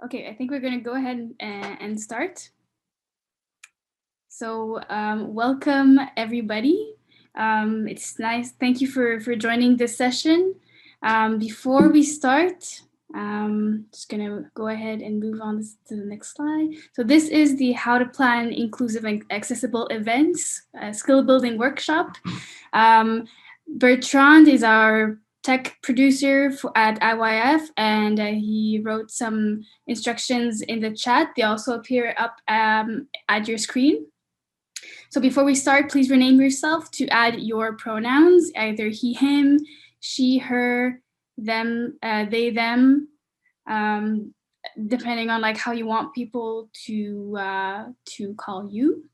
Okay, I think we're going to go ahead and start. So welcome everybody. It's nice. Thank you for joining this session. Before we start, just going to go ahead and move on to the next slide. So this is the How to Plan Inclusive and Accessible Events Skill Building Workshop. Bertrand is our tech producer at IYF, and he wrote some instructions in the chat. They also appear up at your screen. So before we start, please rename yourself to add your pronouns, either he, him, she, her, them, they, them, depending on like how you want people to call you.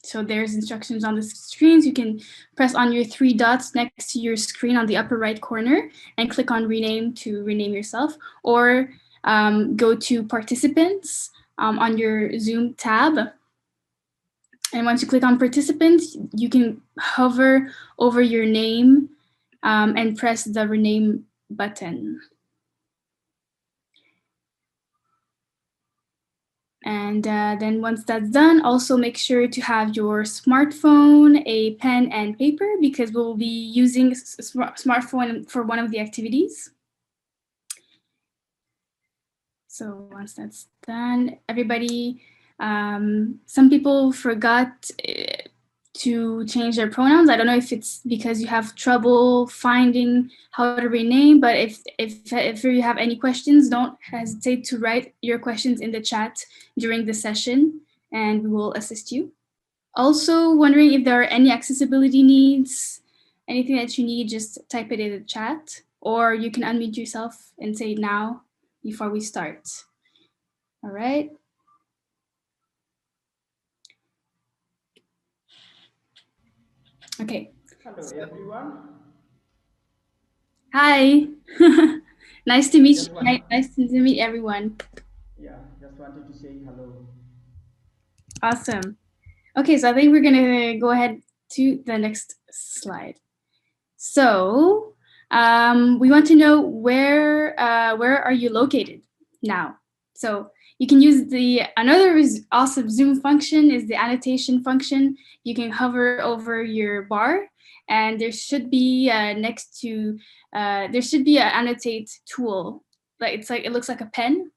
So there's instructions on the screens. You can press on your 3 dots next to your screen on the upper right corner and click on rename to rename yourself, or go to participants on your Zoom tab. And once you click on participants, you can hover over your name and press the rename button. And then once that's done, also make sure to have your smartphone, a pen and paper, because we'll be using smartphone for one of the activities. So once that's done, everybody, some people forgot to change their pronouns. I don't know if it's because you have trouble finding how to rename, but if you have any questions, don't hesitate to write your questions in the chat during the session, and we will assist you. Also wondering if there are any accessibility needs, anything that you need, just type it in the chat, or you can unmute yourself and say now before we start. All right. Okay. Hello, everyone. Hi. Nice to meet you. Nice to meet everyone. Yeah, just wanted to say hello. Awesome. Okay, so I think we're gonna go ahead to the next slide. So we want to know where are you located now? So you can use another awesome Zoom function is the annotation function. You can hover over your bar, and there should be next to there should be an annotate tool. Like it looks like a pen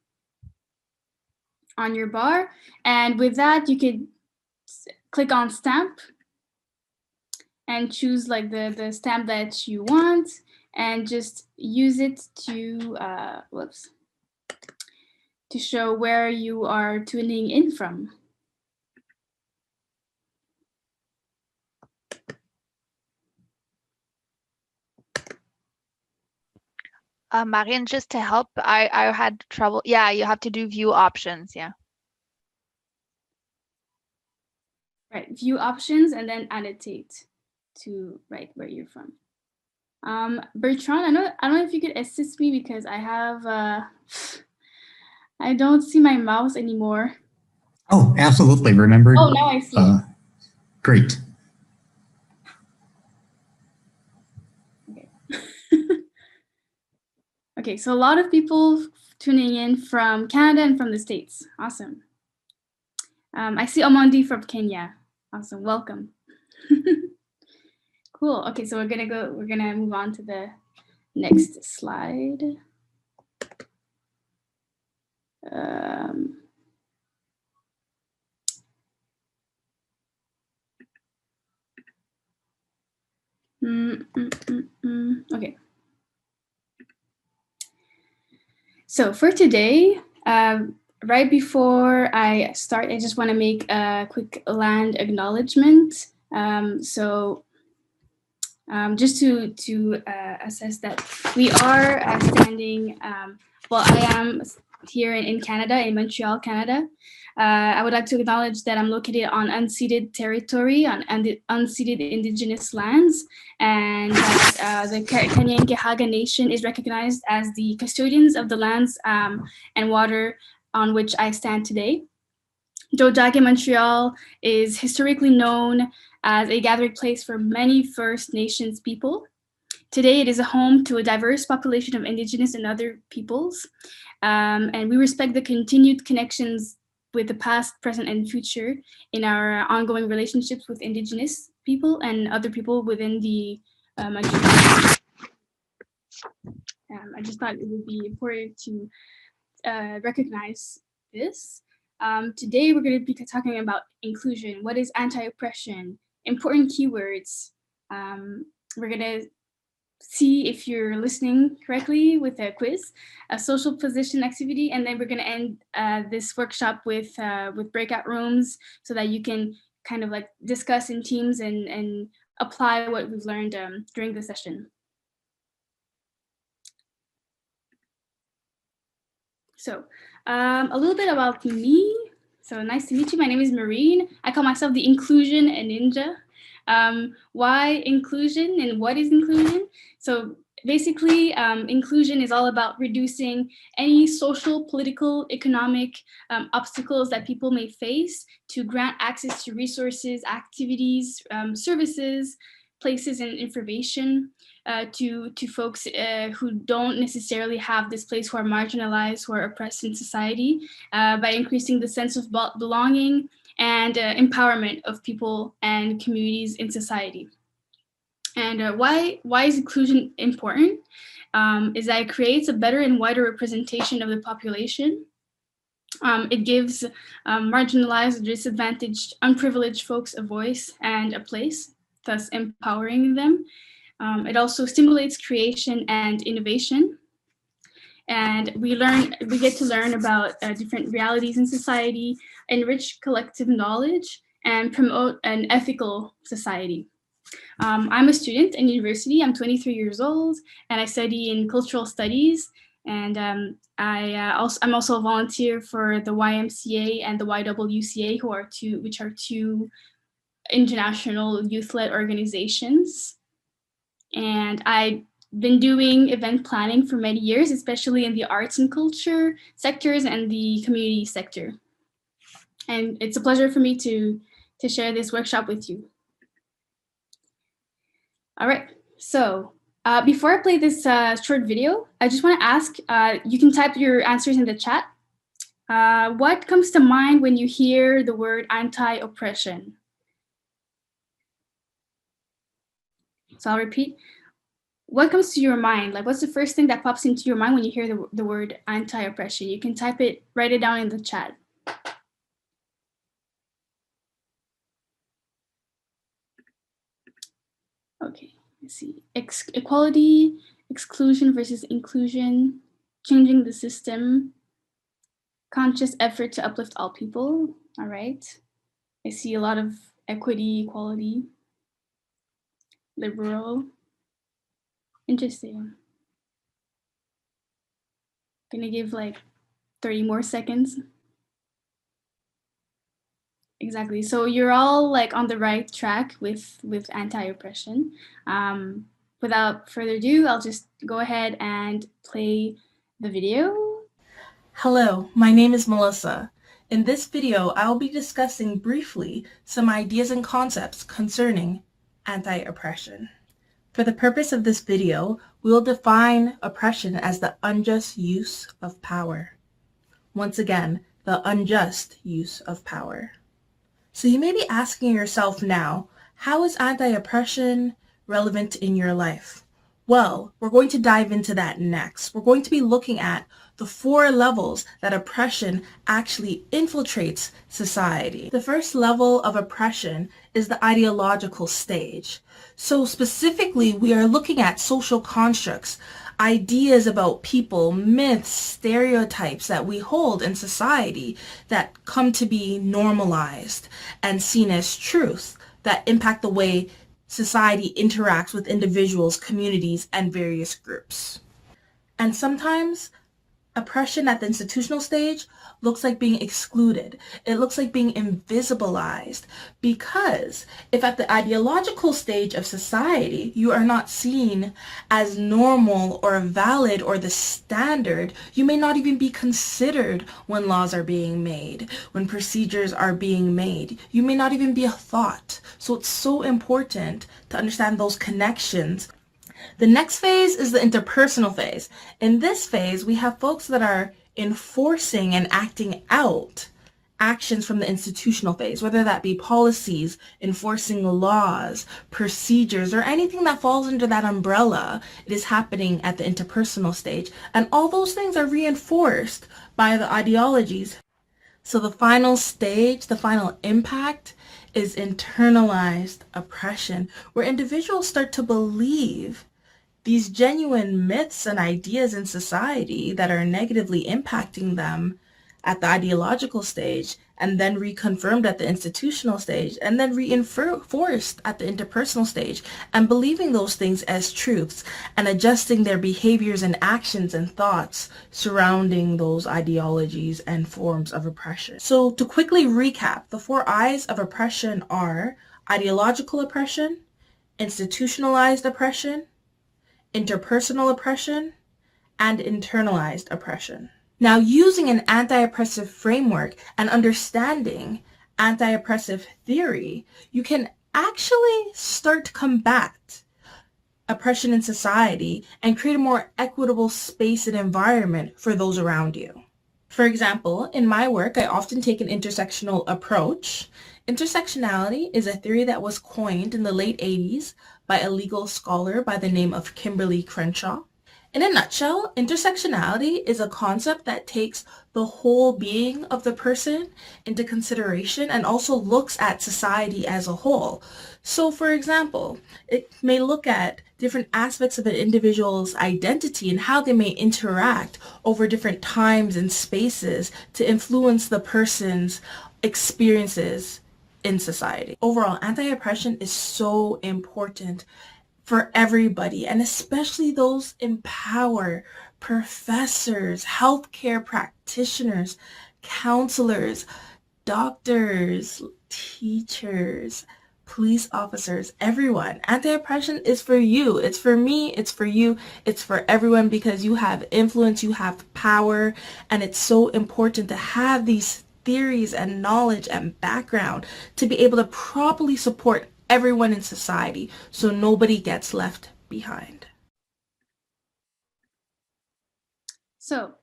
on your bar, and with that you could click on stamp and choose like the stamp that you want, and just use it to to show where you are tuning in from. Marine, just to help, I had trouble. Yeah, you have to do view options. Yeah. Right, view options and then annotate to write where you're from. Bertrand, I don't know if you could assist me because I have I don't see my mouse anymore. Oh, absolutely. Remember? Oh, now I see it. Great. Okay. Okay, so a lot of people tuning in from Canada and from the States. Awesome. I see Omondi from Kenya. Awesome, welcome. Cool. Okay, so we're gonna move on to the next slide. Okay. So for today, right before I start, I just want to make a quick land acknowledgement. Just to assess that we are standing, well, I am here in Canada, in Montreal, Canada. I would like to acknowledge that I'm located on unceded territory, on unceded Indigenous lands, and that the Kanien'kehá:ka Nation is recognized as the custodians of the lands and water on which I stand today. Tiohtià:ke, Montreal is historically known as a gathering place for many First Nations people. Today, it is a home to a diverse population of Indigenous and other peoples, and we respect the continued connections with the past, present, and future in our ongoing relationships with Indigenous people and other people within the Manchu. I just thought it would be important to recognize this. Today, we're going to be talking about inclusion. What is anti-oppression? Important keywords. We're going to see if you're listening correctly with a quiz, a social position activity, and then we're going to end this workshop with breakout rooms so that you can kind of like discuss in teams and apply what we've learned during the session. So a little bit about me. So nice to meet you. My name is Marine. I call myself the inclusion ninja. Why inclusion and what is inclusion? So basically, inclusion is all about reducing any social, political, economic obstacles that people may face to grant access to resources, activities, services, places, and information to folks who don't necessarily have this place, who are marginalized, who are oppressed in society, by increasing the sense of belonging and empowerment of people and communities in society. And why is inclusion important? Is that it creates a better and wider representation of the population. It gives marginalized, disadvantaged, unprivileged folks a voice and a place, thus empowering them. It also stimulates creation and innovation. And we get to learn about different realities in society, enrich collective knowledge, and promote an ethical society. I'm a student in university. I'm 23 years old, and I study in cultural studies. And I'm also a volunteer for the YMCA and the YWCA, which are two international youth-led organizations. And I've been doing event planning for many years, especially in the arts and culture sectors and the community sector. And it's a pleasure for me to share this workshop with you. All right, so before I play this short video, I just want to ask, you can type your answers in the chat. What comes to mind when you hear the word anti-oppression? So I'll repeat. What comes to your mind? Like, what's the first thing that pops into your mind when you hear the word anti-oppression? You can type it, write it down in the chat. Okay, let's see. Equality, exclusion versus inclusion, changing the system, conscious effort to uplift all people. All right. I see a lot of equity, equality, liberal. Interesting. Gonna give like 30 more seconds. Exactly. So you're all like on the right track with anti-oppression. Without further ado, I'll just go ahead and play the video. Hello, my name is Melissa. In this video, I will be discussing briefly some ideas and concepts concerning anti-oppression. For the purpose of this video, we will define oppression as the unjust use of power. Once again, the unjust use of power. So you may be asking yourself now, how is anti-oppression relevant in your life? Well, we're going to dive into that next. We're going to be looking at the 4 levels that oppression actually infiltrates society. The first level of oppression is the ideological stage. So specifically, we are looking at social constructs, ideas about people, myths, stereotypes that we hold in society that come to be normalized and seen as truth that impact the way society interacts with individuals, communities, and various groups. And sometimes oppression at the institutional stage looks like being excluded. It looks like being invisibilized, because if at the ideological stage of society you are not seen as normal or valid or the standard, you may not even be considered when laws are being made, when procedures are being made. You may not even be a thought. So it's so important to understand those connections The next phase is the interpersonal phase. In this phase, we have folks that are enforcing and acting out actions from the institutional phase, whether that be policies, enforcing laws, procedures, or anything that falls under that umbrella. It is happening at the interpersonal stage. And all those things are reinforced by the ideologies. So the final stage, the final impact, is internalized oppression, where individuals start to believe these genuine myths and ideas in society that are negatively impacting them at the ideological stage, and then reconfirmed at the institutional stage, and then reinforced at the interpersonal stage, and believing those things as truths, and adjusting their behaviors and actions and thoughts surrounding those ideologies and forms of oppression. So to quickly recap, the 4 I's of oppression are ideological oppression, institutionalized oppression, interpersonal oppression, and internalized oppression. Now, using an anti-oppressive framework and understanding anti-oppressive theory, you can actually start to combat oppression in society and create a more equitable space and environment for those around you. For example, in my work, I often take an intersectional approach. Intersectionality is a theory that was coined in the late 80s by a legal scholar by the name of Kimberly Crenshaw. In a nutshell, intersectionality is a concept that takes the whole being of the person into consideration and also looks at society as a whole. So, for example, it may look at different aspects of an individual's identity and how they may interact over different times and spaces to influence the person's experiences in society. Overall, anti-oppression is so important for everybody, and especially those in power, professors, healthcare practitioners, counselors, doctors, teachers, police officers, everyone. Anti-oppression is for you. It's for me. It's for you. It's for everyone, because you have influence, you have power, and it's so important to have these theories and knowledge and background to be able to properly support everyone in society so nobody gets left behind. So,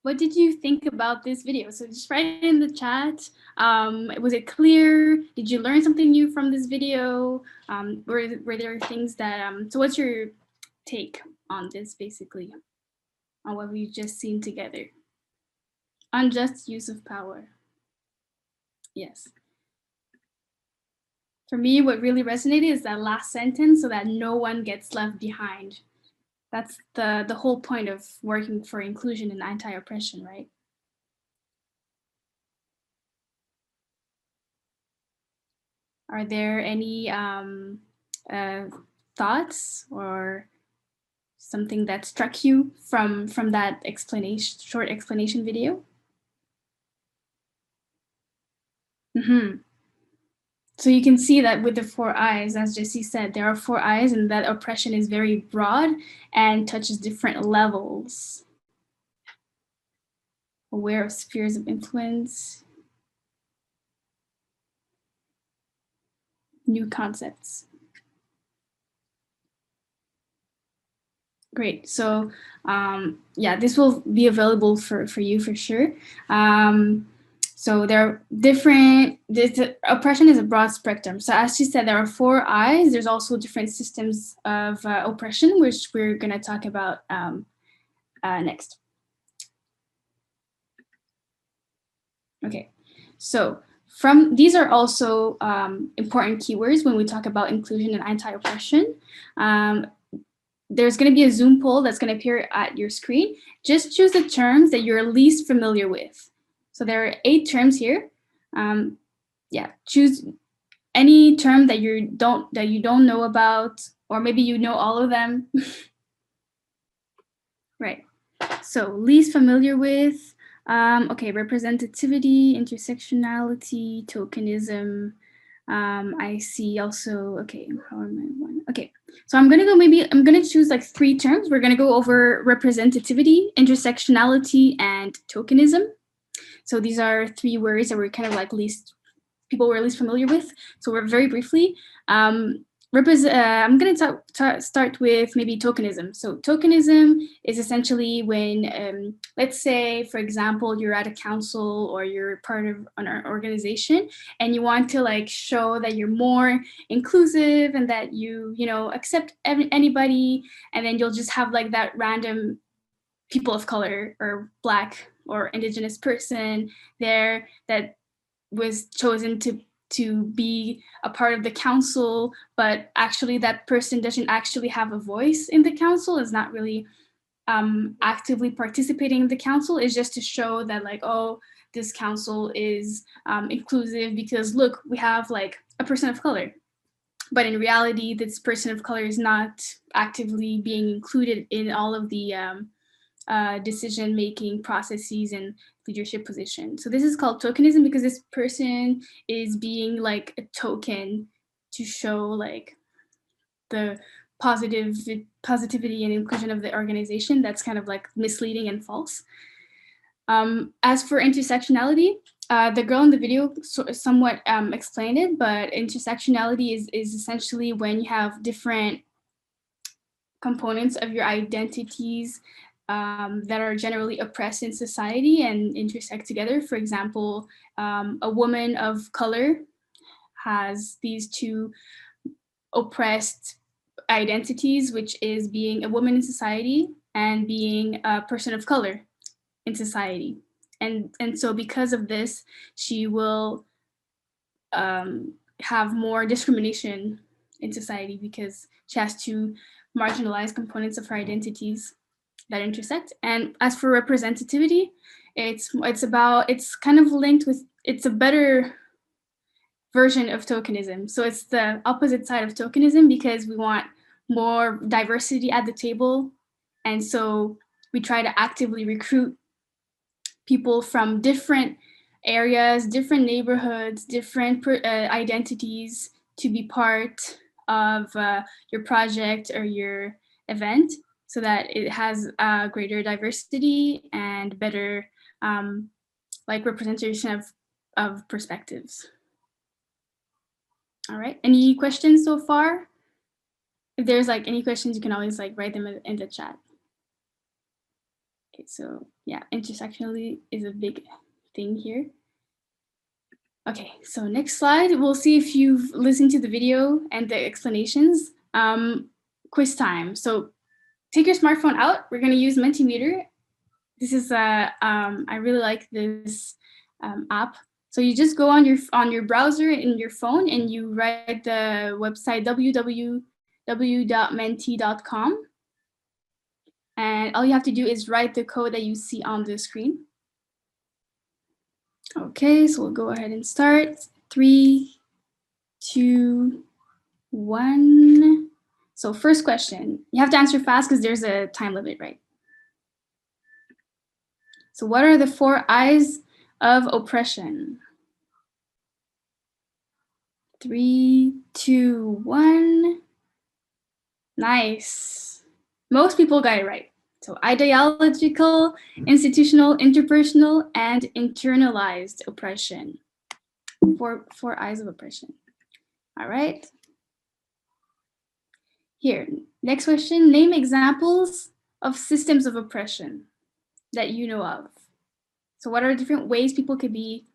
what did you think about this video? So just write it in the chat. Was it clear? Did you learn something new from this video? Were there things that, so what's your take on this, basically, on what we've just seen together? Unjust use of power. Yes. For me, what really resonated is that last sentence, so that no one gets left behind. That's the whole point of working for inclusion and anti-oppression, right? Are there any thoughts or something that struck you from that explanation, short explanation video? So you can see that with the 4 I's, as Jessie said, there are 4 I's, and that oppression is very broad and touches different levels. Aware of spheres of influence, new concepts. Great. So yeah, this will be available for you for sure. So there are different, oppression is a broad spectrum. So as she said, there are 4 I's. There's also different systems of oppression, which we're going to talk about next. Okay, so these are also important keywords when we talk about inclusion and anti-oppression. There's going to be a Zoom poll that's going to appear at your screen. Just choose the terms that you're least familiar with. So there are 8 terms here. Yeah, choose any term that you don't know about, or maybe you know all of them. Right. So least familiar with. Okay, representativity, intersectionality, tokenism. I see also. Okay, okay. So I'm gonna choose like 3 terms. We're gonna go over representativity, intersectionality, and tokenism. So these are 3 words that we're kind of like people were least familiar with. So we're very briefly, I'm going to start with maybe tokenism. So tokenism is essentially when, let's say, for example, you're at a council or you're part of an organization and you want to like show that you're more inclusive and that you know, accept anybody, and then you'll just have like that random people of color or Black or Indigenous person there that was chosen to be a part of the council, but actually that person doesn't actually have a voice in the council, is not really actively participating in the council, is just to show that like, oh, this council is inclusive because look, we have like a person of color. But in reality, this person of color is not actively being included in all of the decision-making processes and leadership position. So this is called tokenism because this person is being like a token to show like the positivity and inclusion of the organization. That's kind of like misleading and false. As for intersectionality, the girl in the video somewhat explained it, but intersectionality is essentially when you have different components of your identities that are generally oppressed in society and intersect together. For example, a woman of color has these two oppressed identities, which is being a woman in society and being a person of color in society. And so because of this, she will have more discrimination in society because she has to marginalize components of her identities that intersect. And as for representativity, it's kind of linked with, it's a better version of tokenism. So it's the opposite side of tokenism because we want more diversity at the table. And so we try to actively recruit people from different areas, different neighborhoods, different identities to be part of your project or your event, so that it has greater diversity and better like representation of perspectives. All right, any questions so far? If there's like any questions, you can always like write them in the chat. Okay, so yeah, intersectionality is a big thing here. Okay, so next slide, we'll see if you've listened to the video and the explanations. Quiz time. So take your smartphone out. We're going to use Mentimeter. This is I really like this app. So you just go on your browser in your phone and you write the website www.menti.com. And all you have to do is write the code that you see on the screen. Okay, so we'll go ahead and start. 3, 2, 1. So first question, you have to answer fast because there's a time limit, right? So what are the 4 I's of oppression? 3, 2, 1. Nice. Most people got it right. So ideological, institutional, interpersonal, and internalized oppression. 4 I's of oppression. All right. Here, next question. Name examples of systems of oppression that you know of. So what are different ways people could be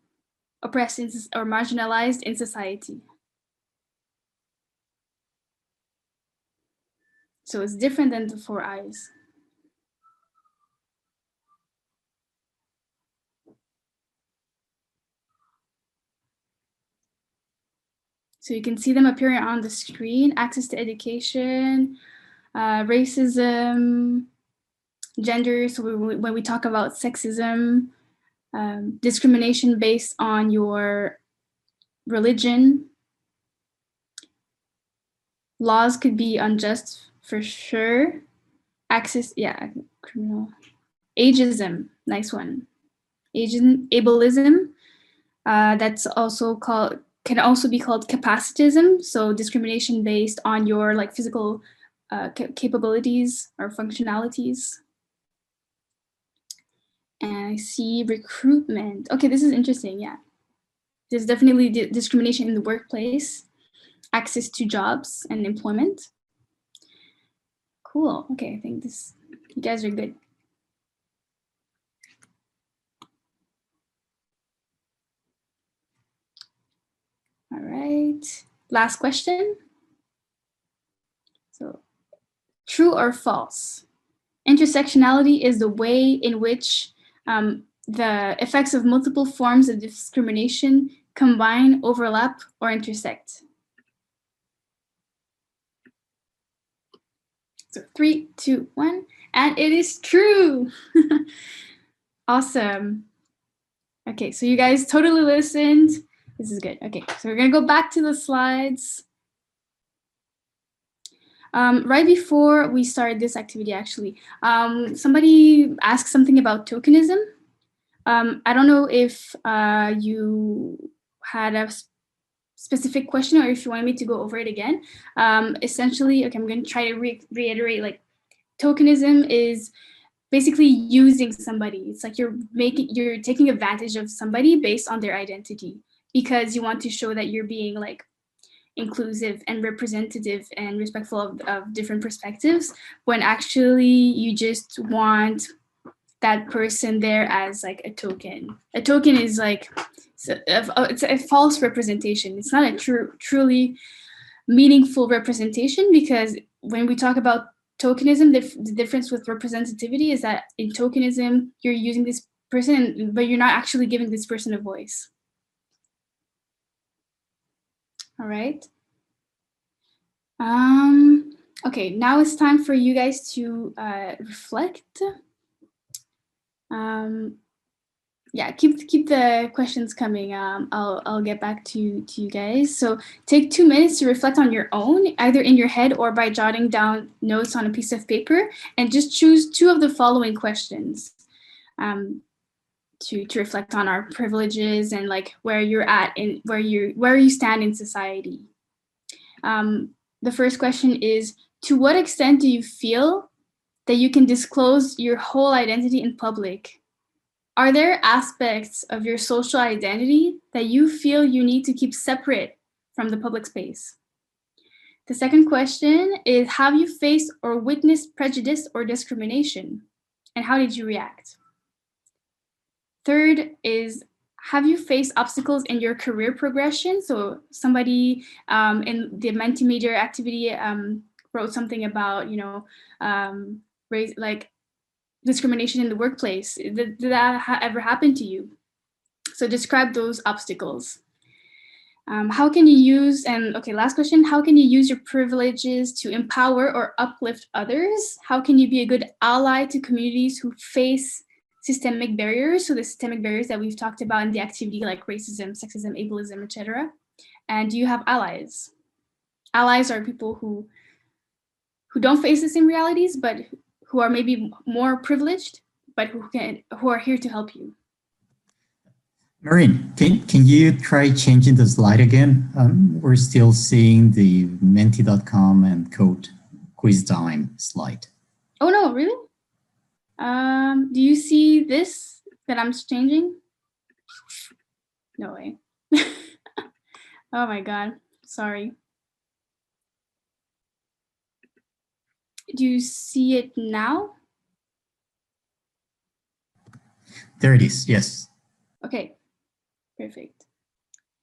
oppressed or marginalized in society? So it's different than the 4 I's. So you can see them appearing on the screen: access to education, racism, gender. So when we talk about sexism, discrimination based on your religion. Laws could be unjust for sure. Access, yeah, criminal. Ageism, nice one. Ableism, that's also can also be called capacitism. So discrimination based on your like physical capabilities or functionalities. And I see recruitment. Okay, this is interesting, yeah. There's definitely discrimination in the workplace. access to jobs and employment. Cool. Okay, I think you guys are good. All right. Last question. So, true or false? Intersectionality is the way in which the effects of multiple forms of discrimination combine, overlap, or intersect. So 3, 2, 1, and it is true. Awesome. Okay, so you guys totally listened. This is good. Okay, so we're gonna go back to the slides. Right before we started this activity, actually, somebody asked something about tokenism. I don't know if you had a specific question or if you wanted me to go over it again. Essentially, okay, I'm going to try to reiterate, like, tokenism is basically using somebody. It's like you're taking advantage of somebody based on their identity because you want to show that you're being like inclusive and representative and respectful of different perspectives, when actually you just want that person there as like a token. A token is like, it's a false representation. It's not a truly meaningful representation, because when we talk about tokenism, the difference with representativity is that in tokenism, you're using this person, but you're not actually giving this person a voice. All right. Okay, now it's time for you guys to reflect. Yeah, keep the questions coming. I'll get back to you guys. So take 2 minutes to reflect on your own, either in your head or by jotting down notes on a piece of paper, and just choose 2 of the following questions to reflect on our privileges and like where you're at and where you stand in society. The first question is, to what extent do you feel that you can disclose your whole identity in public? Are there aspects of your social identity that you feel you need to keep separate from the public space? The second question is, have you faced or witnessed prejudice or discrimination? And how did you react? Third is, have you faced obstacles in your career progression? So somebody in the Mentimeter activity wrote something about, race, like discrimination in the workplace. Did that ever happen to you? So describe those obstacles. How can you use, and okay, last question, how can you use your privileges to empower or uplift others? How can you be a good ally to communities who face systemic barriers? So the systemic barriers that we've talked about in the activity, like racism, sexism, ableism, etc. And do you have allies? Allies are people who don't face the same realities, but who are maybe more privileged, but who are here to help you. Marine, can you try changing the slide again? We're still seeing the menti.com and code quiz time slide. Oh no, really? Do you see this that I'm changing? No way. Oh my God, sorry. Do you see it now? There it is, yes. Okay, perfect.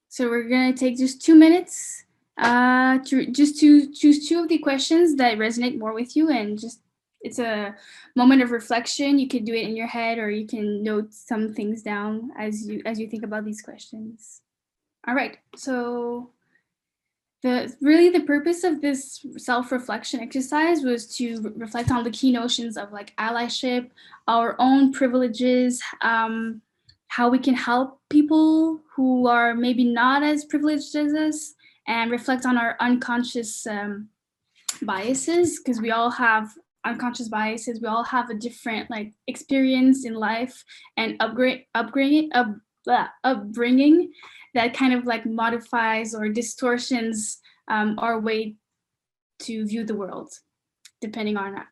So we're gonna take just 2 minutes to choose 2 of the questions that resonate more with you, and just, it's a moment of reflection. You could do it in your head, or you can note some things down as you think about these questions. All right, so the purpose of this self-reflection exercise was to reflect on the key notions of like allyship, our own privileges, how we can help people who are maybe not as privileged as us, and reflect on our unconscious biases, because we all have unconscious biases. We all have a different like experience in life and upbringing that kind of like modifies or distortions our way to view the world, depending on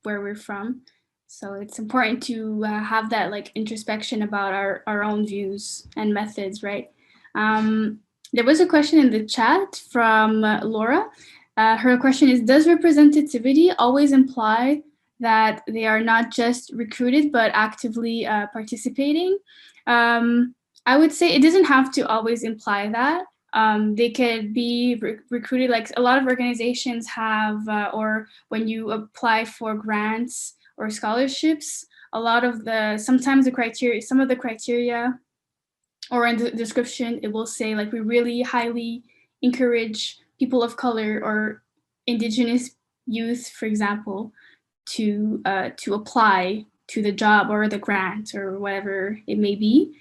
where we're from. So it's important to have that like introspection about our own views and methods, right? There was a question in the chat from Laura. Her question is, does representativity always imply that they are not just recruited, but actively participating? I would say it doesn't have to always imply that. They could be recruited, like a lot of organizations have, or when you apply for grants or scholarships, sometimes the criteria, some of the criteria, or in the description, it will say like, we really highly encourage people of color or indigenous youth, for example, to apply to the job or the grant or whatever it may be.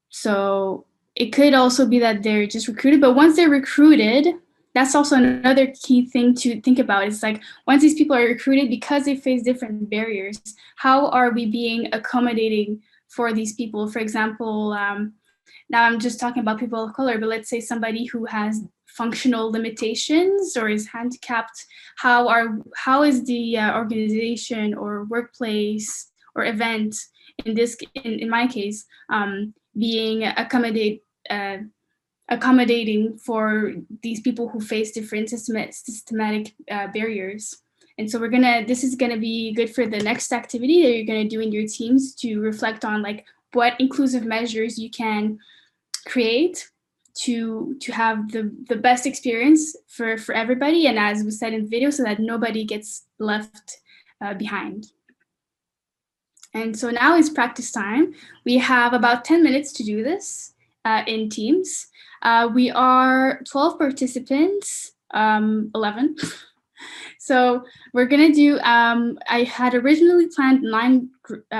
So it could also be that they're just recruited, but once they're recruited, that's also another key thing to think about. It's like, once these people are recruited, because they face different barriers, how are we being accommodating for these people? For example, now I'm just talking about people of color, but let's say somebody who has functional limitations or is handicapped, how is the organization or workplace or event, in my case, being accommodating for these people who face different systematic barriers. And so this is gonna be good for the next activity that you're gonna do in your teams, to reflect on like what inclusive measures you can create to have the best experience for everybody, and as we said in the video, so that nobody gets left behind. And so now is practice time. We have about 10 minutes to do this in teams. We are 12 participants, 11. So we're gonna do, I had originally planned 9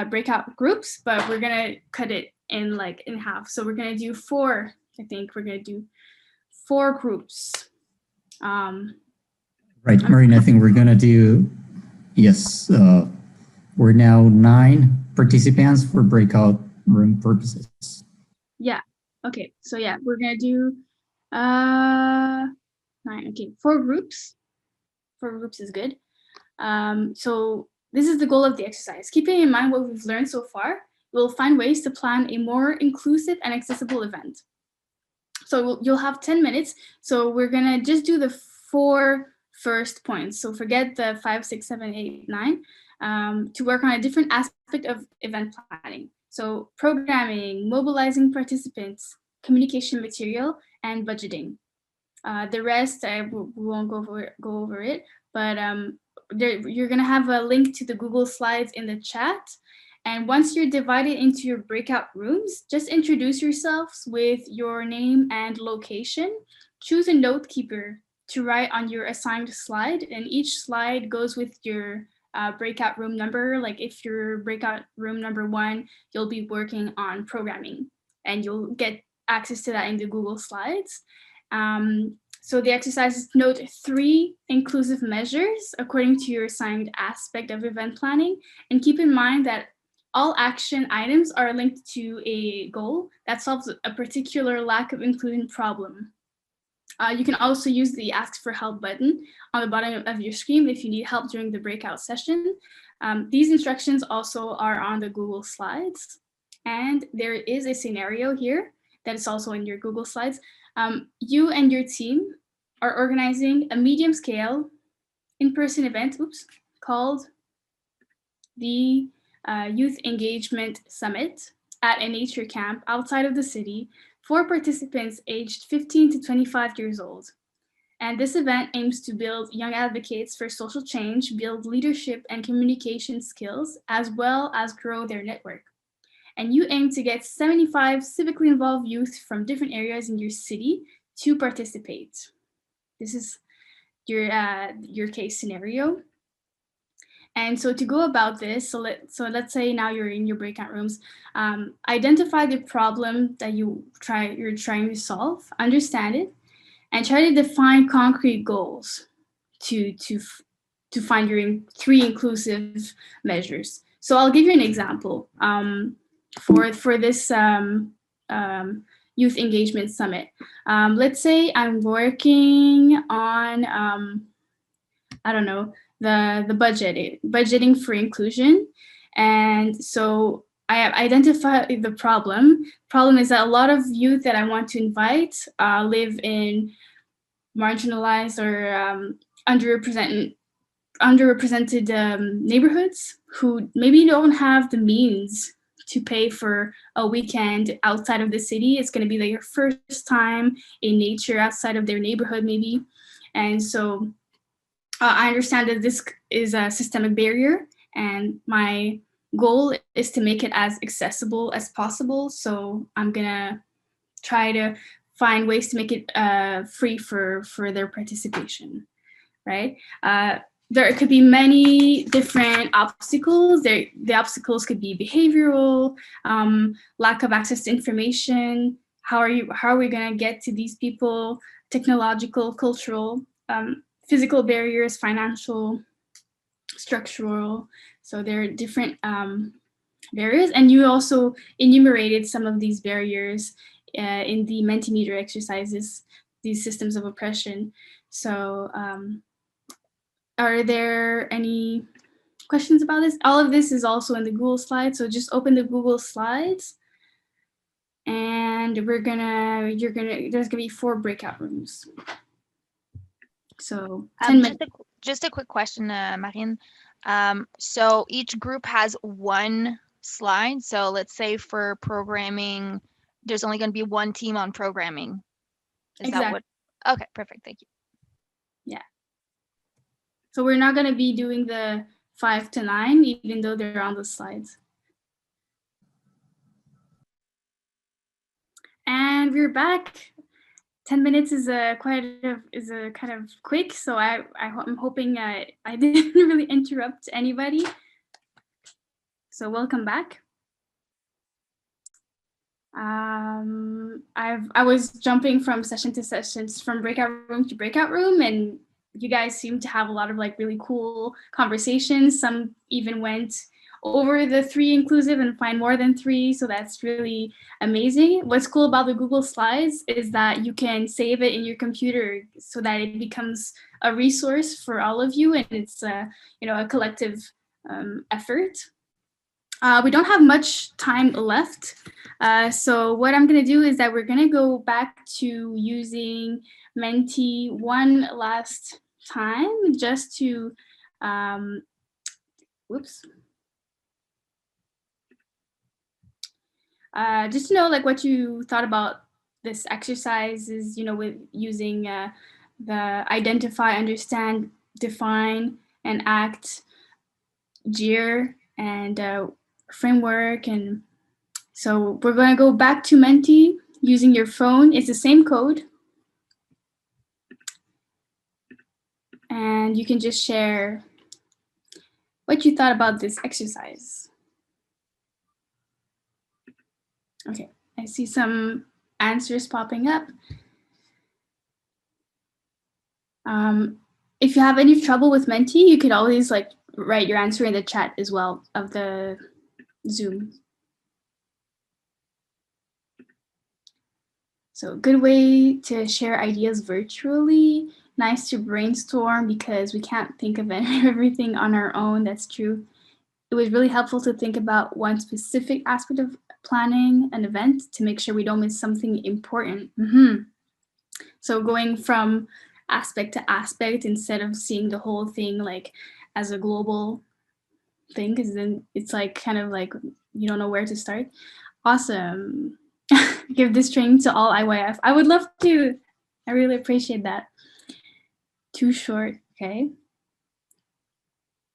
breakout groups, but we're gonna cut it in half. So we're gonna do 4, I think we're gonna do 4 groups. Right, Marine, I think we're gonna do, yes, we're now 9 participants for breakout room purposes. Yeah, okay, so yeah, we're gonna do 9, okay, 4 groups. 4 groups is good. So this is the goal of the exercise. Keeping in mind what we've learned so far, we'll find ways to plan a more inclusive and accessible event. So you'll have 10 minutes. So we're gonna just do the 4 first points. So forget the 5, 6, 7, 8, 9, to work on a different aspect of event planning. So programming, mobilizing participants, communication material, and budgeting. The rest, we won't go over it, but you're gonna have a link to the Google Slides in the chat. And once you're divided into your breakout rooms, just introduce yourselves with your name and location. Choose a note keeper to write on your assigned slide, and each slide goes with your breakout room number. Like if you're breakout room number 1, you'll be working on programming, and you'll get access to that in the Google Slides. So the exercise is note 3 inclusive measures according to your assigned aspect of event planning, and keep in mind that all action items are linked to a goal that solves a particular lack of inclusion problem. You can also use the Ask for Help button on the bottom of your screen if you need help during the breakout session. These instructions also are on the Google Slides. And there is a scenario here that is also in your Google Slides. You and your team are organizing a medium scale in-person event, called the Youth Engagement Summit at a nature camp outside of the city for participants aged 15 to 25 years old. And this event aims to build young advocates for social change, build leadership and communication skills, as well as grow their network. And you aim to get 75 civically involved youth from different areas in your city to participate. This is your case scenario. And so to go about this, so let's say now you're in your breakout rooms, identify the problem that you're trying to solve, understand it, and try to define concrete goals to find your 3 inclusive measures. So I'll give you an example for this Youth Engagement Summit. Let's say I'm working on, I don't know, the budgeting for inclusion. And so I identified the problem. Problem is that a lot of youth that I want to invite live in marginalized or underrepresented neighborhoods who maybe don't have the means to pay for a weekend outside of the city. It's going to be their first time in nature outside of their neighborhood maybe. And so I understand that this is a systemic barrier, and my goal is to make it as accessible as possible. So I'm going to try to find ways to make it free for their participation, right? There could be many different obstacles. The obstacles could be behavioral, lack of access to information. How are we going to get to these people? Technological, cultural, physical barriers, financial, structural. So there are different barriers, and you also enumerated some of these barriers in the Mentimeter exercises, these systems of oppression. So are there any questions about this? All of this is also in the Google Slides, so just open the Google Slides, and there's gonna be 4 breakout rooms. So 10 minutes. Just a quick question, Marine. So each group has 1 slide. So let's say for programming, there's only going to be 1 team on programming. Is that what? Okay, perfect. Thank you. Yeah. So we're not going to be doing the 5 to 9, even though they're on the slides. And we're back. 10 minutes is kind of quick, so I'm hoping I didn't really interrupt anybody. So welcome back. I was jumping from session to session, from breakout room to breakout room, and you guys seem to have a lot of like really cool conversations. Some even went over the 3 inclusive and find more than 3, so that's really amazing. What's cool about the Google Slides is that you can save it in your computer so that it becomes a resource for all of you, and it's a collective effort. We don't have much time left, so what I'm going to do is that we're going to go back to using Menti one last time, just to just to know like what you thought about this exercise is, with using the identify, understand, define, and act GEAR and framework. And so we're going to go back to Menti using your phone. It's the same code. And you can just share what you thought about this exercise. Okay, I see some answers popping up. If you have any trouble with Menti, you could always like write your answer in the chat as well of the Zoom. So good way to share ideas virtually. Nice to brainstorm because we can't think of everything on our own. That's true. It was really helpful to think about one specific aspect of planning an event to make sure we don't miss something important. So going from aspect to aspect instead of seeing the whole thing like as a global thing, because then it's like kind of like you don't know where to start. Awesome. Give this training to all IYF. I would love to. I really appreciate that. Too short, okay.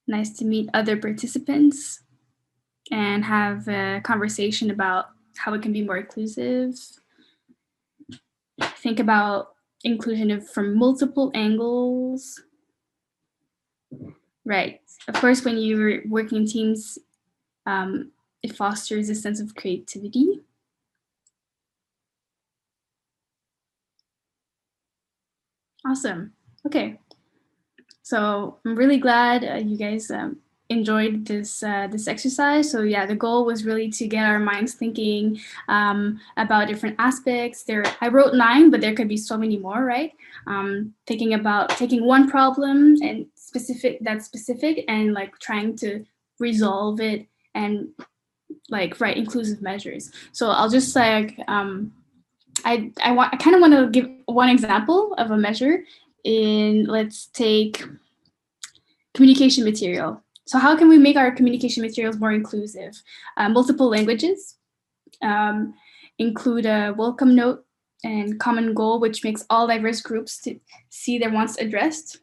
Nice to meet other participants and have a conversation about how it can be more inclusive. Think about inclusion from multiple angles. Right. Of course, when you're working in teams, it fosters a sense of creativity. Awesome. Okay. So I'm really glad you guys enjoyed this exercise. So yeah, the goal was really to get our minds thinking about different aspects. I wrote 9, but there could be so many more, right? Thinking about taking one problem and specific and like trying to resolve it and like write inclusive measures. So I'll just like I kind of want to give one example of a measure in, let's take communication material. So how can we make our communication materials more inclusive? Multiple languages, include a welcome note and common goal, which makes all diverse groups to see their wants addressed.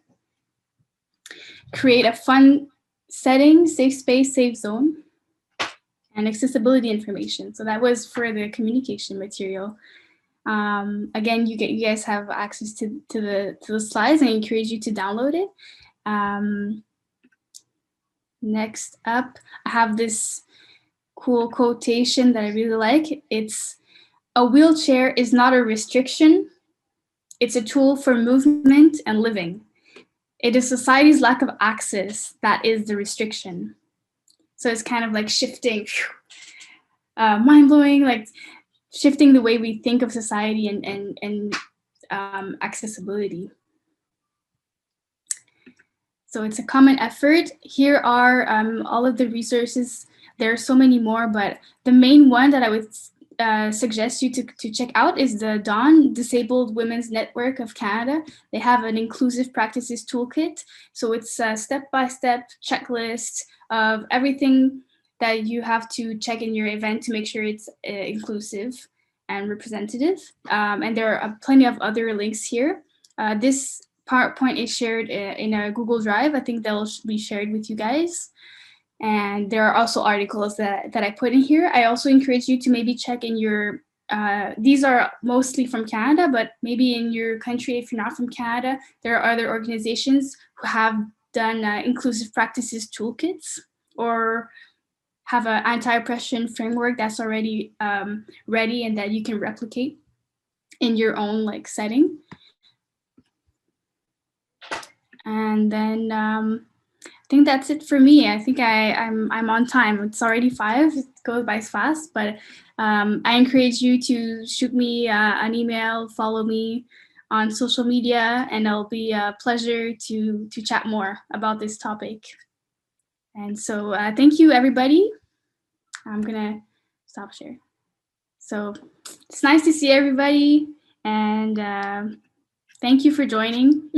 Create a fun setting, safe space, safe zone, and accessibility information. So that was for the communication material. Again, you guys have access to the slides, and I encourage you to download it. Next up, I have this cool quotation that I really like. It's, "A wheelchair is not a restriction. It's a tool for movement and living. It is society's lack of access that is the restriction." So it's kind of like shifting, mind-blowing, like shifting the way we think of society and accessibility. So it's a common effort. Here are all of the resources. There are so many more, but the main one that I would suggest you to check out is the DAWN, Disabled Women's Network of Canada. They have an inclusive practices toolkit. So it's a step-by-step checklist of everything that you have to check in your event to make sure it's inclusive and representative. And there are plenty of other links here. This PowerPoint is shared in a Google Drive. I think they'll be shared with you guys. And there are also articles that I put in here. I also encourage you to maybe check in your, these are mostly from Canada, but maybe in your country, if you're not from Canada, there are other organizations who have done inclusive practices toolkits or have an anti-oppression framework that's already ready and that you can replicate in your own like setting. And then I think that's it for me. I think I'm on time. It's already 5. It goes by fast, but I encourage you to shoot me an email, follow me on social media, and it'll be a pleasure to chat more about this topic. And so thank you, everybody. I'm gonna stop share. So it's nice to see everybody, and thank you for joining.